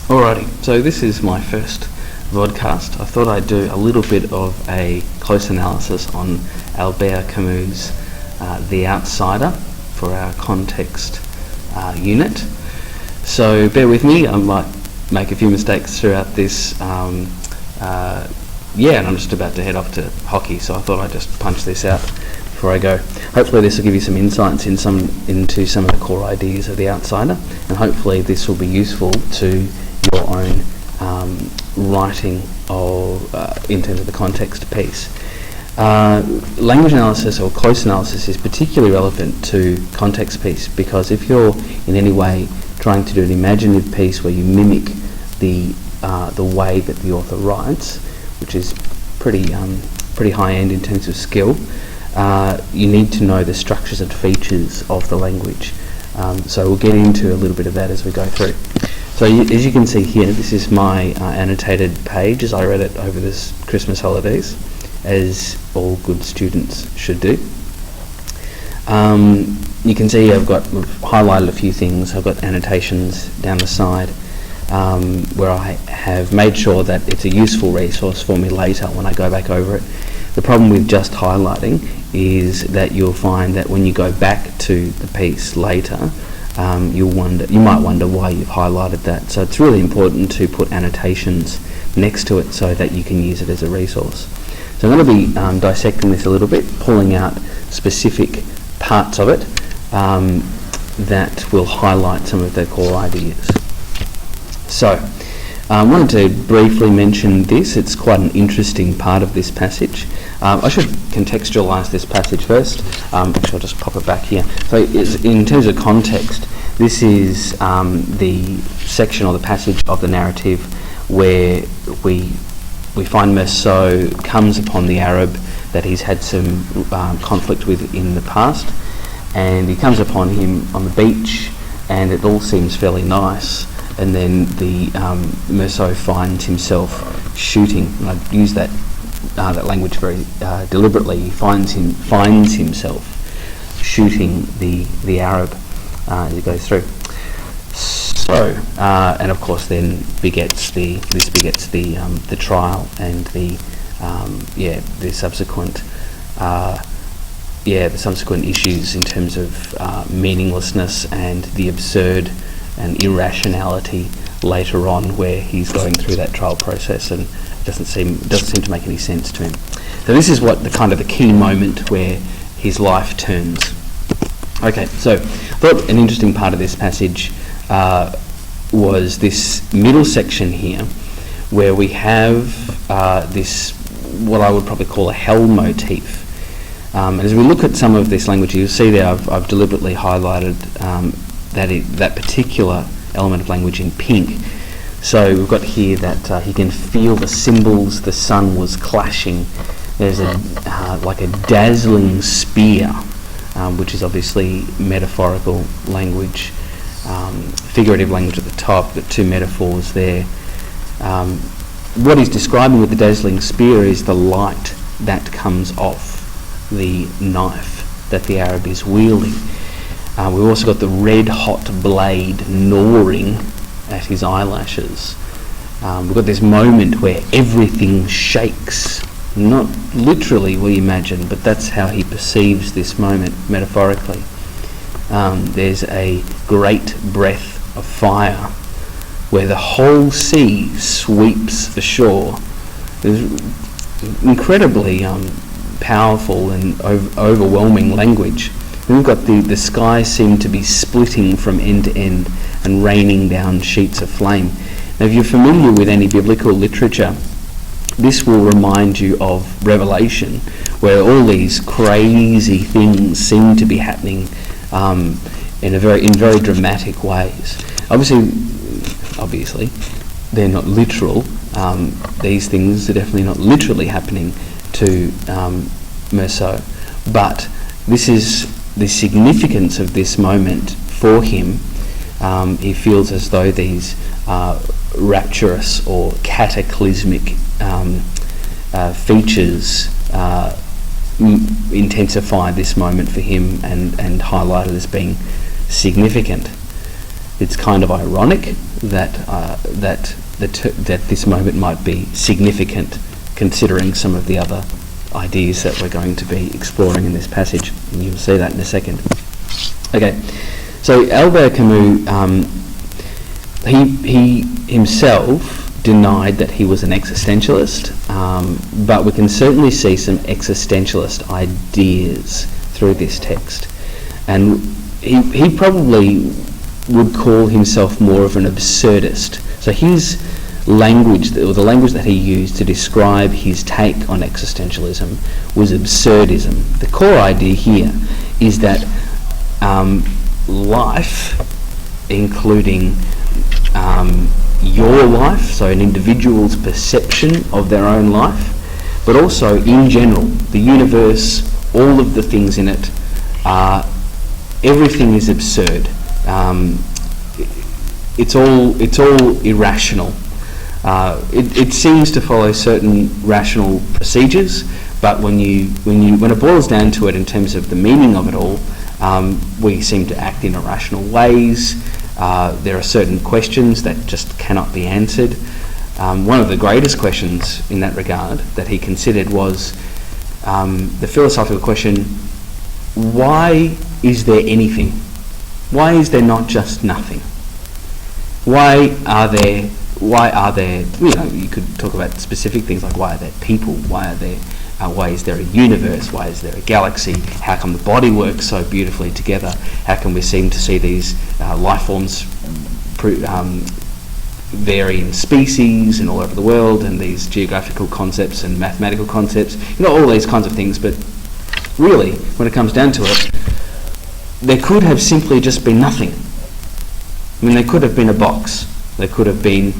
Alrighty, so this is my first vodcast. I thought I'd do a little bit of a close analysis on Albert Camus' The Outsider for our context unit. So bear with me, I might make a few mistakes throughout this. And I'm just about to head off to hockey, so I thought I'd just punch this out before I go. Hopefully this will give you some insights into some of the core ideas of The Outsider, and hopefully this will be useful to your own writing in terms of the context piece. Language analysis or close analysis is particularly relevant to context piece, because if you're in any way trying to do an imaginative piece where you mimic the way that the author writes, which is pretty high end in terms of skill, you need to know the structures and features of the language. So we'll get into a little bit of that as we go through. So as you can see here, this is my annotated page as I read it over this Christmas holidays, as all good students should do. You can see we've highlighted a few things. I've got annotations down the side where I have made sure that it's a useful resource for me later when I go back over it. The problem with just highlighting is that you'll find that when you go back to the piece later, you might wonder why you've highlighted that. So it's really important to put annotations next to it so that you can use it as a resource. So I'm going to be dissecting this a little bit, pulling out specific parts of it that will highlight some of the core ideas. So I wanted to briefly mention this. It's quite an interesting part of this passage. I should contextualise this passage first. Actually, I'll just pop it back here. So in terms of context, this is the section or the passage of the narrative where we find Meursault comes upon the Arab that he's had some conflict with in the past, and he comes upon him on the beach, and it all seems fairly nice. And then the Meursault finds himself shooting, and I use that language very deliberately. He finds himself shooting the Arab as he goes through. So, and of course, then this begets the trial and the subsequent issues in terms of meaninglessness and the absurd and irrationality later on, where he's going through that trial process and doesn't seem to make any sense to him. So this is what the key moment where his life turns. Okay, so I thought an interesting part of this passage was this middle section here, where we have this, what I would probably call a hell motif. As we look at some of this language, you'll see there I've deliberately highlighted that particular element of language in pink. So we've got here that he can feel the cymbals, the sun was clashing. There's like a dazzling spear, which is obviously metaphorical language, figurative language at the top, but two metaphors there. What he's describing with the dazzling spear is the light that comes off the knife that the Arab is wielding. We've also got the red-hot blade gnawing at his eyelashes. We've got this moment where everything shakes. Not literally, we imagine, but that's how he perceives this moment metaphorically. There's a great breath of fire where the whole sea sweeps ashore. There's incredibly powerful and overwhelming language. Then we've got the sky seem to be splitting from end to end and raining down sheets of flame. Now, if you're familiar with any biblical literature, this will remind you of Revelation, where all these crazy things seem to be happening in very dramatic ways. Obviously, they're not literal. These things are definitely not literally happening to Meursault, but this is the significance of this moment for him. He feels as though these rapturous or cataclysmic features intensify this moment for him and highlight it as being significant. It's kind of ironic that that this moment might be significant, considering some of the other ideas that we're going to be exploring in this passage, and you'll see that in a second. Okay, so Albert Camus, he himself denied that he was an existentialist, but we can certainly see some existentialist ideas through this text, and he probably would call himself more of an absurdist. So his language, or the language that he used to describe his take on existentialism, was absurdism. The core idea here is that life, including your life, so an individual's perception of their own life, but also in general, the universe, all of the things in it, everything is absurd. It's all irrational. It seems to follow certain rational procedures, but when it boils down to it in terms of the meaning of it all, we seem to act in irrational ways. There are certain questions that just cannot be answered. One of the greatest questions in that regard that he considered was the philosophical question: why is there anything? Why is there not just nothing? Why are there, you could talk about specific things like why are there people, why is there a universe, why is there a galaxy, how come the body works so beautifully together, how can we seem to see these life forms vary in species and all over the world, and these geographical concepts and mathematical concepts, all these kinds of things. But really, when it comes down to it, there could have simply just been nothing. I mean, there could have been a box. There could have been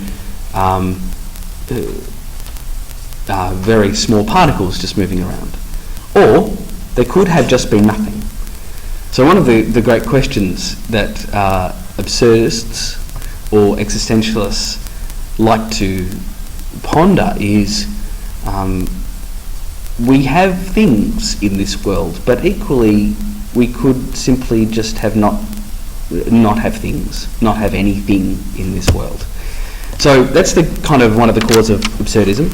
very small particles just moving around. Or there could have just been nothing. So one of the great questions that absurdists or existentialists like to ponder is, we have things in this world, but equally we could simply just have not have things, not have anything in this world. So that's the kind of one of the cores of absurdism,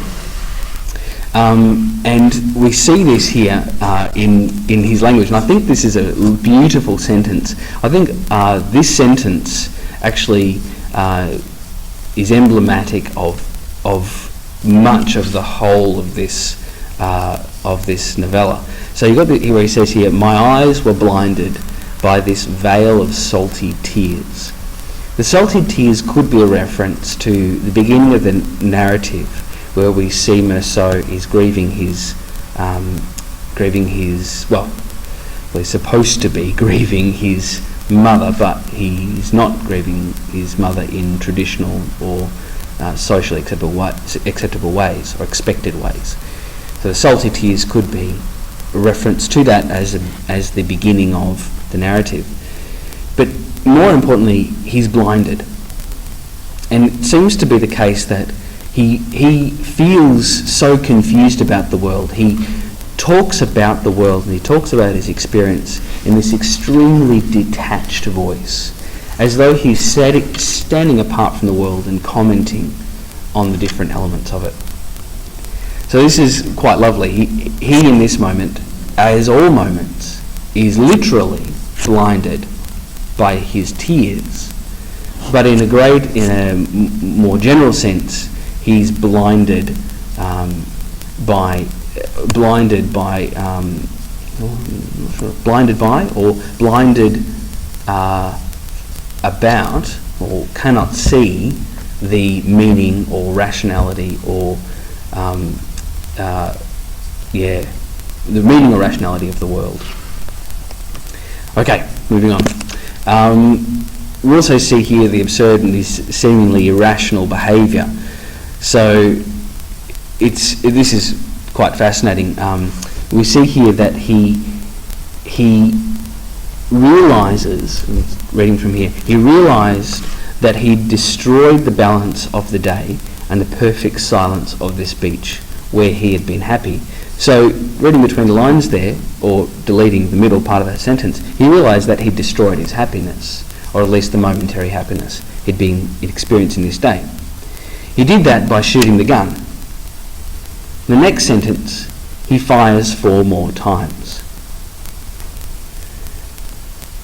and we see this here in his language. And I think this is a beautiful sentence. I think this sentence actually is emblematic of much of the whole of this novella. So you've got where he says here, "My eyes were blinded by this veil of salty tears." The salty tears could be a reference to the beginning of the narrative, where we see Meursault is grieving his he's supposed to be grieving his mother, but he's not grieving his mother in traditional or socially acceptable ways or expected ways. So the salty tears could be a reference to that as the beginning of the narrative. But more importantly, he's blinded. And it seems to be the case that he feels so confused about the world. He talks about the world and he talks about his experience in this extremely detached voice, as though he's standing apart from the world and commenting on the different elements of it. So this is quite lovely. He in this moment, as all moments, is literally blinded by his tears, but in a more general sense, he's blinded by about, or cannot see the meaning or rationality or the meaning or rationality of the world. Okay, moving on. We also see here the absurd and this seemingly irrational behaviour. So this is quite fascinating. We see here that he realises, reading from here, he realised that he destroyed the balance of the day and the perfect silence of this beach where he had been happy. So, reading between the lines there, or deleting the middle part of that sentence, he realised that he destroyed his happiness, or at least the momentary happiness he'd been experiencing this day. He did that by shooting the gun. In the next sentence, he fires 4 more times.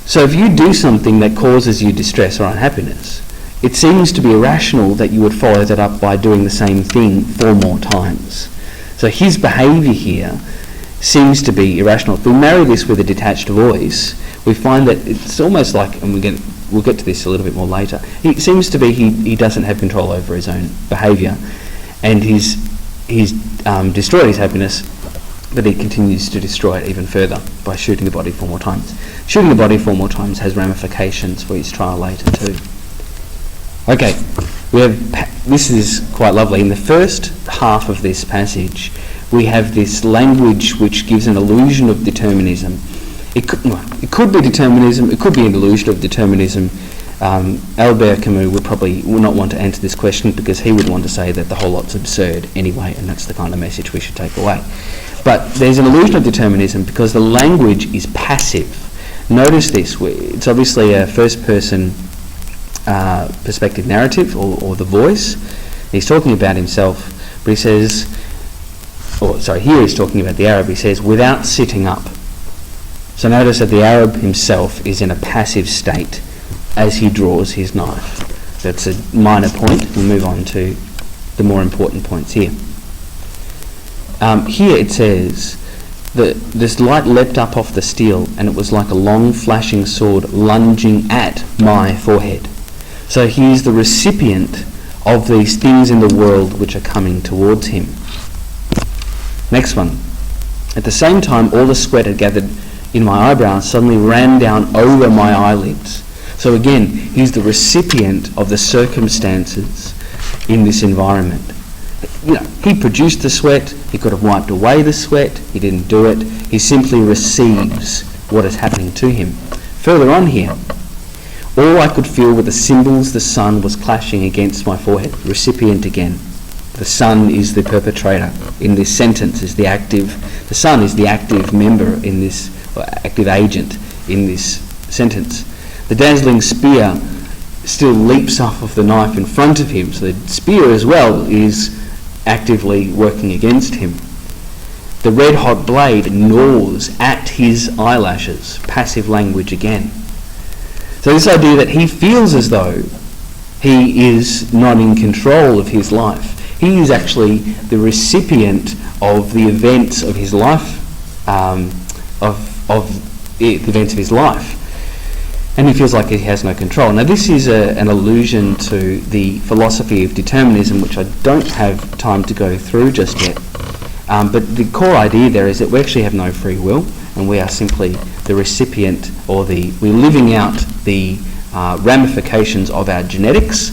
So if you do something that causes you distress or unhappiness, it seems to be irrational that you would follow that up by doing the same thing 4 more times. So his behaviour here seems to be irrational. If we marry this with a detached voice, we find that it's almost like, and we'll get to this a little bit more later, it seems to be he doesn't have control over his own behaviour, and he's destroyed his happiness, but he continues to destroy it even further by shooting the body 4 more times. Shooting the body 4 more times has ramifications for his trial later too. Okay, this is quite lovely. In the first half of this passage, we have this language which gives an illusion of determinism. It could be determinism, it could be an illusion of determinism. Albert Camus would not want to answer this question because he would want to say that the whole lot's absurd anyway, and that's the kind of message we should take away. But there's an illusion of determinism because the language is passive. Notice this, it's obviously a first-person perspective narrative, or the voice. He's talking about himself, but he says, here he's talking about the Arab. He says, without sitting up. So notice that the Arab himself is in a passive state as he draws his knife. That's a minor point. We'll move on to the more important points here. Here it says that this light leapt up off the steel, and it was like a long flashing sword lunging at my forehead. So he is the recipient of these things in the world which are coming towards him. Next one. At the same time, all the sweat had gathered in my eyebrows suddenly ran down over my eyelids. So again, he's the recipient of the circumstances in this environment. He produced the sweat, he could have wiped away the sweat, he didn't do it. He simply receives what is happening to him. Further on here, all I could feel were the cymbals the sun was clashing against my forehead. Recipient again. The sun is the perpetrator in this sentence, the sun is the active member in this, or active agent in this sentence. The dazzling spear still leaps off of the knife in front of him, so the spear as well is actively working against him. The red-hot blade gnaws at his eyelashes. Passive language again. So this idea that he feels as though he is not in control of his life. He is actually the recipient of the events of his life, the events of his life. And he feels like he has no control. Now this is an allusion to the philosophy of determinism, which I don't have time to go through just yet. But the core idea there is that we actually have no free will, and we are simply the recipient, or we're living out the ramifications of our genetics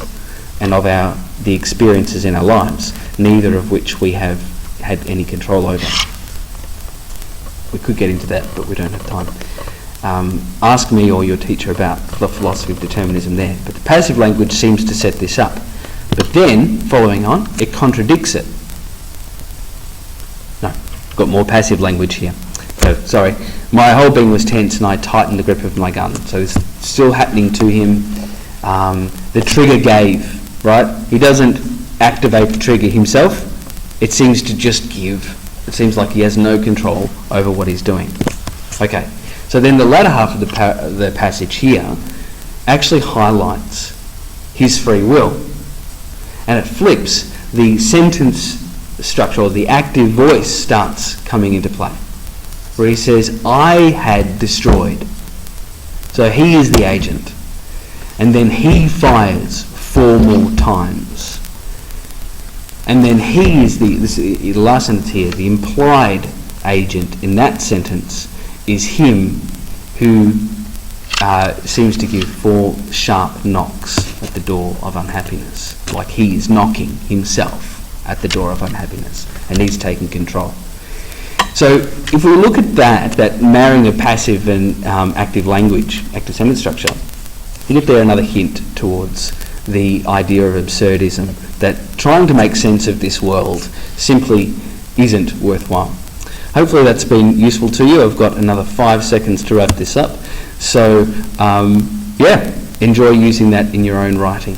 and of the experiences in our lives, neither of which we have had any control over. We could get into that, but we don't have time. Ask me or your teacher about the philosophy of determinism there. But the passive language seems to set this up. But then, following on, it contradicts it. No, I've got more passive language here. So, sorry, my whole being was tense and I tightened the grip of my gun. So it's still happening to him. The trigger gave, right? He doesn't activate the trigger himself. It seems to just give. It seems like he has no control over what he's doing. Okay. So then the latter half of the passage here actually highlights his free will. And it flips. The sentence structure, or the active voice, starts coming into play, where he says, I had destroyed. So he is the agent. And then he fires 4 more times. And then he is the last sentence here, the implied agent in that sentence is him who seems to give 4 sharp knocks at the door of unhappiness, like he is knocking himself at the door of unhappiness, and he's taking control. So if we look at that marrying of passive and active language, active sentence structure, you get there another hint towards the idea of absurdism, that trying to make sense of this world simply isn't worthwhile. Hopefully that's been useful to you. I've got another 5 seconds to wrap this up. So, enjoy using that in your own writing.